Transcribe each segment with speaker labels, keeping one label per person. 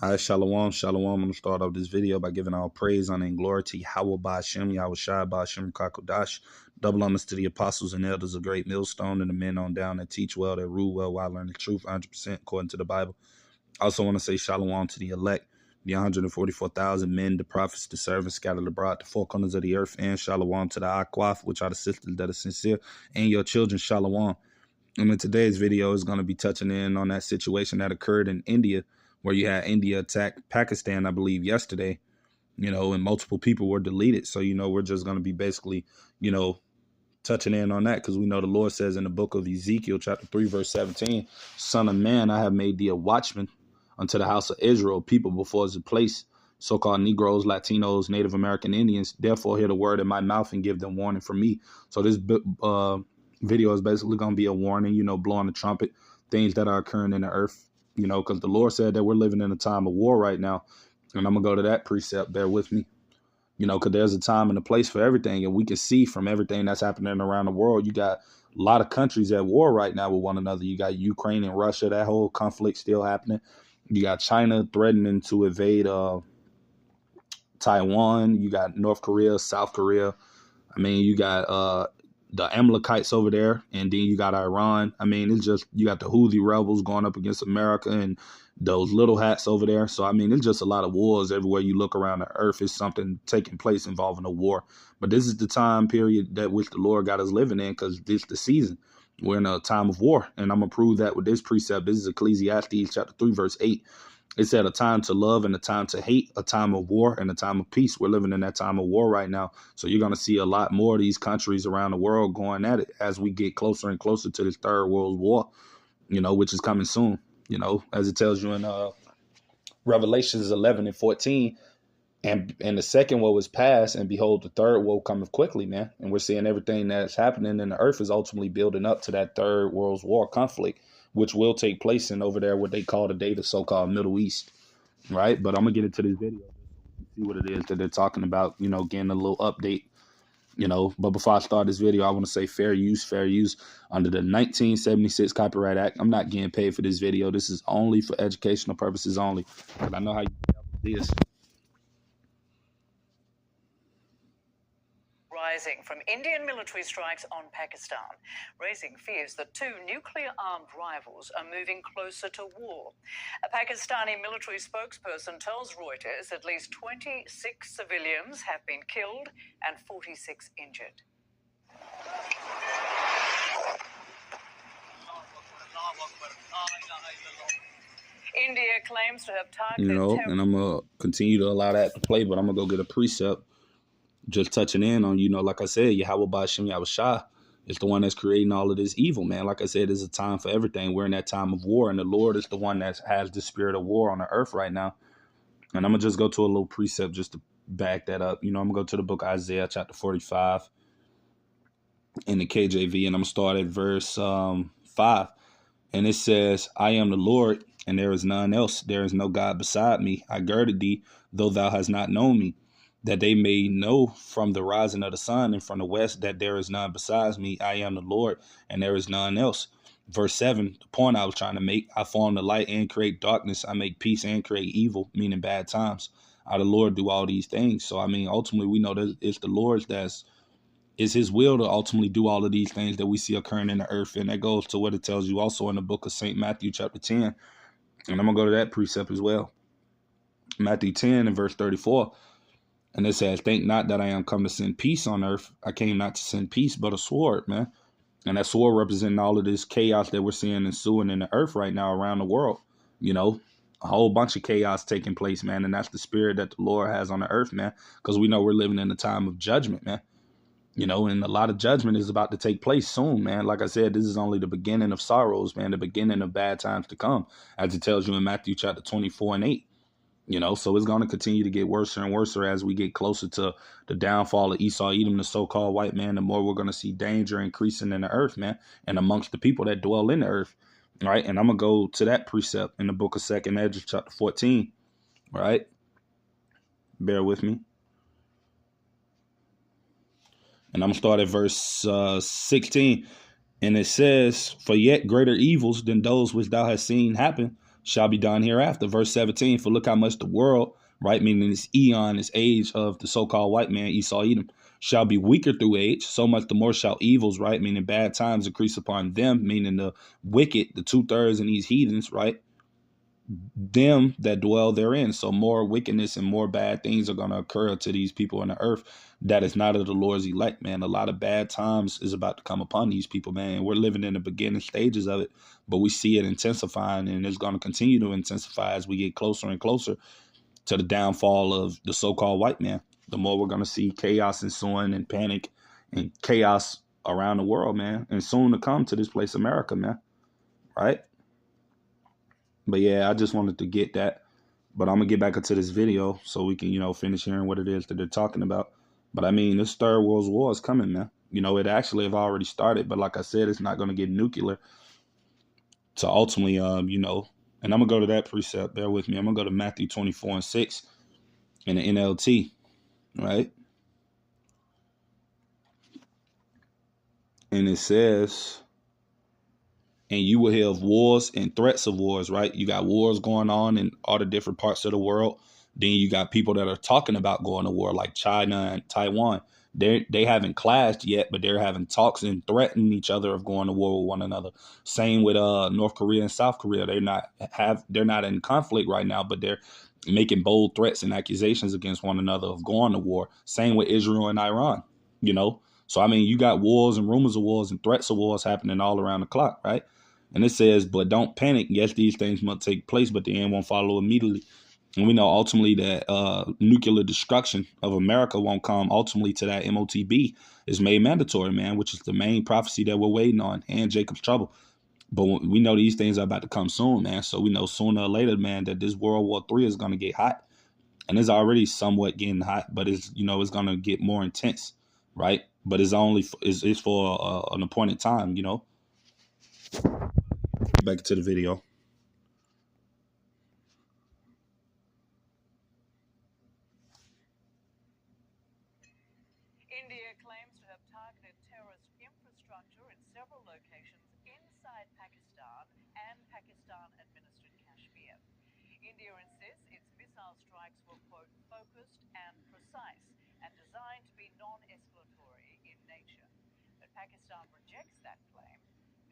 Speaker 1: Hi, Shalom, Shalom. I'm going to start off this video by giving all praise, honor, and glory to Yahweh Ba'Shem, Yahweh Shai Ba'Shem Kakodash. Double honors to the apostles and elders, a great millstone, and the men on down that teach well, that rule well, while learning the truth 100% according to the Bible. I also want to say Shalom to the elect, the 144,000 men, the prophets, the servants scattered abroad, the four corners of the earth, and Shalom to the Akwaf, which are the sisters that are sincere, and your children, Shalom. And in today's video is going to be touching in on that situation that occurred in India, where you had India attack Pakistan, I believe, yesterday, and multiple people were deleted. So, we're just going to be basically, touching in on that because we know the Lord says in the book of Ezekiel, chapter 3, verse 17, Son of man, I have made thee a watchman unto the house of Israel, people before his place, so-called Negroes, Latinos, Native American Indians. Therefore, hear the word in my mouth and give them warning from me. So this video is basically going to be a warning, blowing the trumpet, things that are occurring in the earth, because the Lord said that we're living in a time of war right now. And I'm going to go to that precept. Bear with me, because there's a time and a place for everything. And we can see from everything that's happening around the world, you got a lot of countries at war right now with one another. You got Ukraine and Russia, that whole conflict still happening. You got China threatening to invade Taiwan. You got North Korea, South Korea. You got the Amalekites over there, and then you got Iran. It's just, you got the Houthi rebels going up against America and those little hats over there. So, it's just a lot of wars everywhere you look around the earth. Is something taking place involving a war. But this is the time period that which the Lord got us living in, because this is the season. We're in a time of war, and I'm going to prove that with this precept. This is Ecclesiastes chapter 3, verse 8. It said a time to love and a time to hate, a time of war and a time of peace. We're living in that time of war right now. So you're going to see a lot more of these countries around the world going at it as we get closer and closer to this third world war, which is coming soon, as it tells you in Revelations 11 and 14. And the second woe is past, and behold, the third woe cometh quickly, man. And we're seeing everything that's happening in the earth is ultimately building up to that third world war conflict, which will take place in over there, what they call today the so-called Middle East, right? But I'm going to get into this video, see what it is that they're talking about, getting a little update, But before I start this video, I want to say fair use under the 1976 Copyright Act. I'm not getting paid for this video. This is only for educational purposes only. But I know how you do this.
Speaker 2: Rising from Indian military strikes on Pakistan, raising fears that two nuclear-armed rivals are moving closer to war. A Pakistani military spokesperson tells Reuters at least 26 civilians have been killed and 46 injured. India claims to have targeted...
Speaker 1: And I'm going to continue to allow that to play, but I'm going to go get a precept. Just touching in on, like I said, Yahweh Ba'Shem Yahweh Shai is the one that's creating all of this evil, man. Like I said, there's a time for everything. We're in that time of war, and the Lord is the one that has the spirit of war on the earth right now. And I'm going to just go to a little precept just to back that up. I'm going to go to the book of Isaiah, chapter 45 in the KJV, and I'm going to start at verse 5. And it says, I am the Lord, and there is none else. There is no God beside me. I girded thee, though thou hast not known me, that they may know from the rising of the sun and from the west that there is none besides me. I am the Lord, and there is none else. Verse 7, the point I was trying to make, I form the light and create darkness. I make peace and create evil, meaning bad times. I, the Lord, do all these things. So, ultimately, we know that it's the Lord's it's his will to ultimately do all of these things that we see occurring in the earth. And that goes to what it tells you also in the book of St. Matthew, chapter 10. And I'm going to go to that precept as well. Matthew 10 and verse 34. And it says, think not that I am come to send peace on earth. I came not to send peace, but a sword, man. And that sword representing all of this chaos that we're seeing ensuing in the earth right now around the world. A whole bunch of chaos taking place, man. And that's the spirit that the Lord has on the earth, man. Because we know we're living in a time of judgment, man. And a lot of judgment is about to take place soon, man. Like I said, this is only the beginning of sorrows, man. The beginning of bad times to come, as it tells you in Matthew chapter 24 and 8. So it's going to continue to get worse and worse as we get closer to the downfall of Esau, Edom, the so-called white man. The more we're going to see danger increasing in the earth, man, and amongst the people that dwell in the earth. Right. And I'm going to go to that precept in the book of 2nd Ezra, chapter 14. Right. Bear with me. And I'm going to start at verse 16. And it says, for yet greater evils than those which thou hast seen happen shall be done hereafter. Verse 17, for look how much the world, right, meaning this eon, this age of the so-called white man, Esau, Edom, shall be weaker through age, so much the more shall evils, right, meaning bad times increase upon them, meaning the wicked, the 2/3 in these heathens, right, them that dwell therein. So more wickedness and more bad things are going to occur to these people on the earth that is not of the Lord's elect, man. A lot of bad times is about to come upon these people, man. We're living in the beginning stages of it, but we see it intensifying, and it's going to continue to intensify as we get closer and closer to the downfall of the so-called white man. The more we're going to see chaos ensuing and panic and chaos around the world, man, and soon to come to this place, America, man, right? But yeah, I just wanted to get that. But I'm going to get back into this video so we can, finish hearing what it is that they're talking about. But I mean, this third world war is coming, man. It actually have already started. But like I said, it's not going to get nuclear to ultimately, and I'm going to go to that precept. Bear with me. I'm going to go to Matthew 24:6 in the NLT, right? And it says, and you will hear of wars and threats of wars, right? You got wars going on in all the different parts of the world. Then you got people that are talking about going to war, like China and Taiwan. They haven't clashed yet, but they're having talks and threatening each other of going to war with one another. Same with North Korea and South Korea. They're not in conflict right now, but they're making bold threats and accusations against one another of going to war. Same with Israel and Iran, So, I mean, you got wars and rumors of wars and threats of wars happening all around the clock, right? And it says, but don't panic. Yes, these things must take place, but the end won't follow immediately. And we know ultimately that nuclear destruction of America won't come ultimately to that MOTB is made mandatory, man, which is the main prophecy that we're waiting on, and Jacob's trouble. But we know these things are about to come soon, man. So we know sooner or later, man, that this World War III is going to get hot. And it's already somewhat getting hot, but it's going to get more intense, right? But it's for an appointed time, Back to the video.
Speaker 2: India claims to have targeted terrorist infrastructure in several locations inside Pakistan and Pakistan-administered Kashmir. India insists its missile strikes were, quote, focused and precise and designed to be non-escalatory in nature. But Pakistan rejects that claim.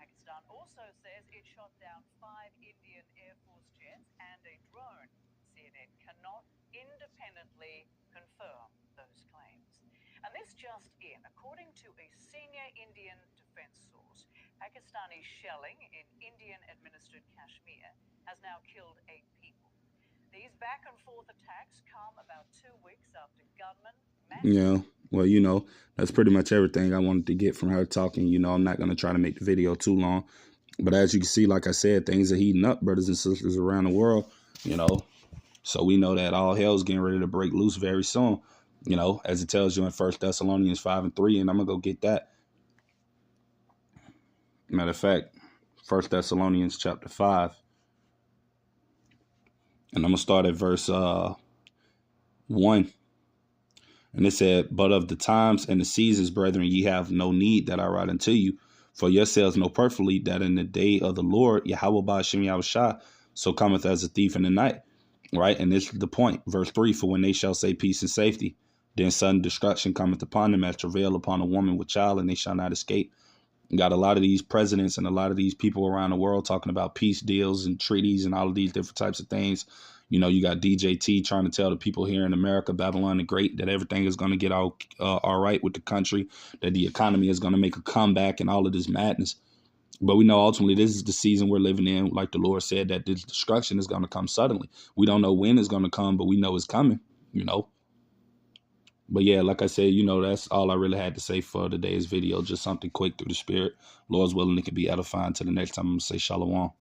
Speaker 2: Pakistan also says it shot down 5 Indian Air Force jets and a drone. CNN cannot independently confirm those claims. And this just in, according to a senior Indian defense source, Pakistani shelling in Indian-administered Kashmir has now killed 8 people. These back-and-forth attacks come about 2 weeks after gunmen...
Speaker 1: Yeah, well, that's pretty much everything I wanted to get from her talking. I'm not going to try to make the video too long. But as you can see, like I said, things are heating up, brothers and sisters around the world, So we know that all hell's getting ready to break loose very soon. As it tells you in 1 Thessalonians 5:3, and I'm going to go get that. Matter of fact, 1 Thessalonians chapter 5. And I'm going to start at verse 1. And it said, but of the times and the seasons, brethren, ye have no need that I write unto you. For yourselves know perfectly that in the day of the Lord, Yahweh Ba'ashem Yahushua, so cometh as a thief in the night. Right? And this is the point. Verse 3, for when they shall say peace and safety, then sudden destruction cometh upon them as travail upon a woman with child, and they shall not escape. You got a lot of these presidents and a lot of these people around the world talking about peace deals and treaties and all of these different types of things. You got DJT trying to tell the people here in America, Babylon the Great, that everything is going to get all right with the country, that the economy is going to make a comeback and all of this madness. But we know ultimately this is the season we're living in. Like the Lord said, that this destruction is going to come suddenly. We don't know when it's going to come, but we know it's coming, But yeah, like I said, that's all I really had to say for today's video. Just something quick through the spirit. Lord's willing, it can be edifying. Till the next time, I'm going to say shalom.